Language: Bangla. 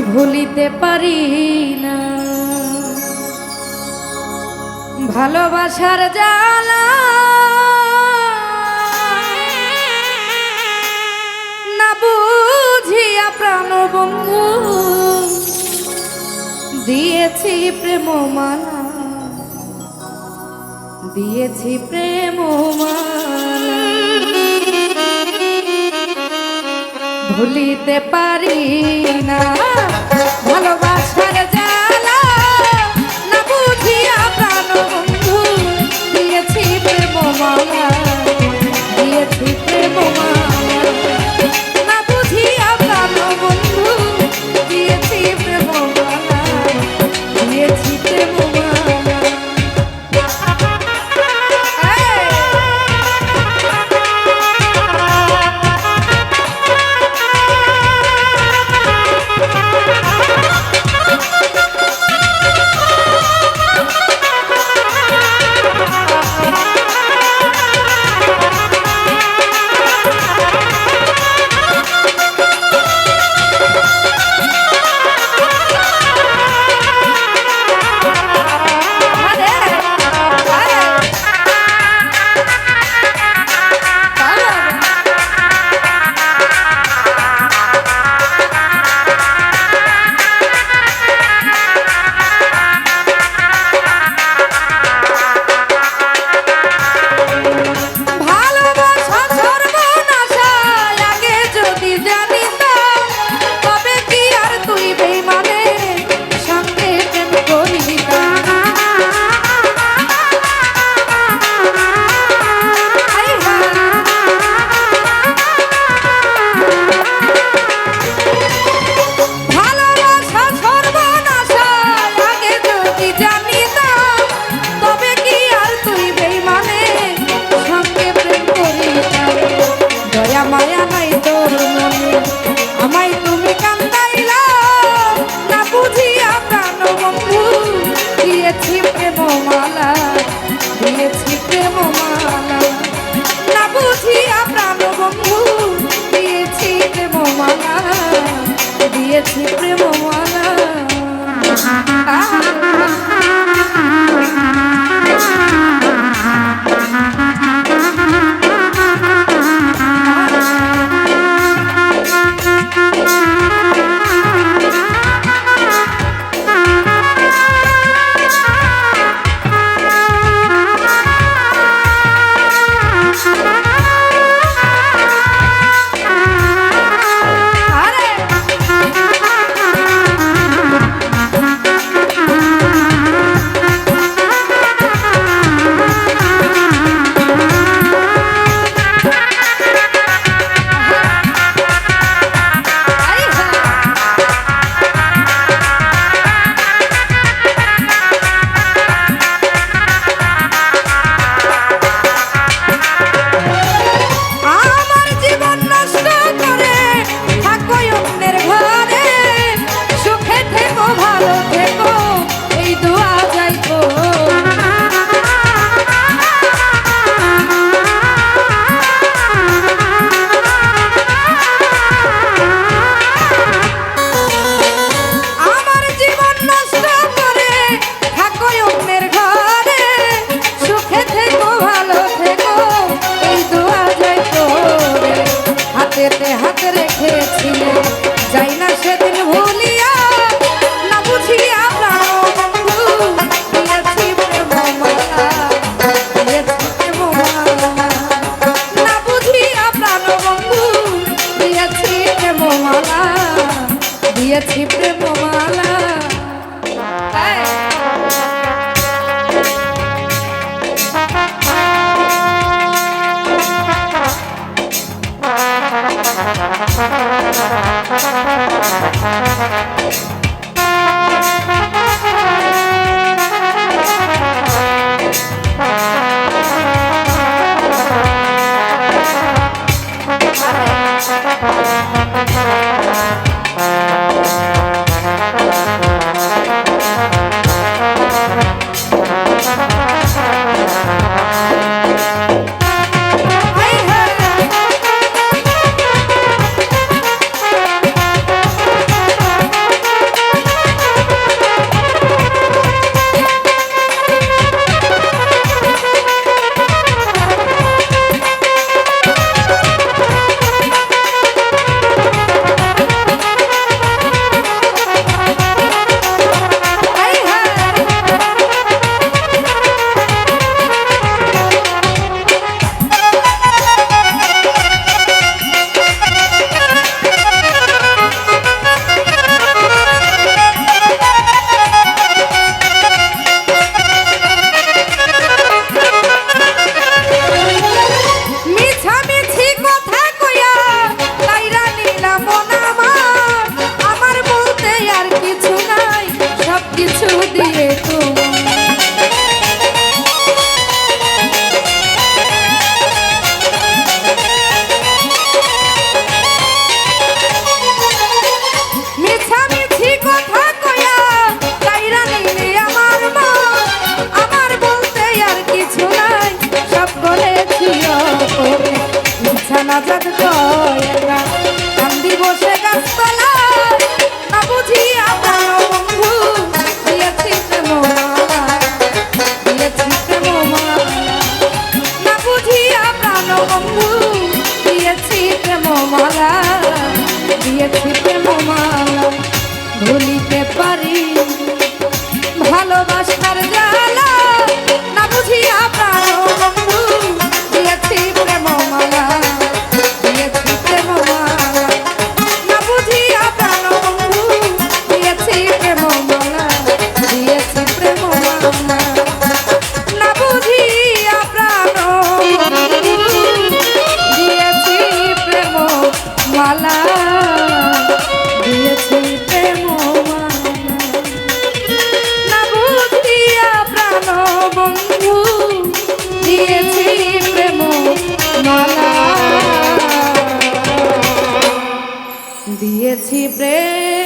ভুলিতে পারি না ভালোবাসার জ্বালা না বুঝিয়া প্রাণ বন্ধু দিয়েছি প্রেমমালা দিয়েছি প্রেমমালা ভুলিতে পারি না ভালোবাসার জ্বালা না বুঝিয়া প্রাণ বন্ধু দিয়েছি প্রেমমালা দিয়েছি প্রেমমালা না বুঝিয়া প্রাণ বন্ধু দিয়েছি প্রেমমালা দিয়েছি প্রেমমালা মায়া নাই তোর মনে আমায় তুমি কান্দাইলা না বুঝিয়া প্রাণ বন্ধু দিয়েছি প্রেমমালা দিয়েছি প্রেমমালা না বুঝিয়া প্রাণ বন্ধু দিয়েছি প্রেমমালা দিয়েছি প্রেমমালা হাত রেখেছিলে যাই না সেদিন ভুলিয়া না বুঝিয়া প্রাণ বন্ধু দিয়েছি প্রেমমালা দিয়েছি প্রেমমালা না বুঝিয়া প্রাণ বন্ধু দিয়েছি প্রেমমালা দিয়েছি প্রেমমালা দিয়েছি প্রেম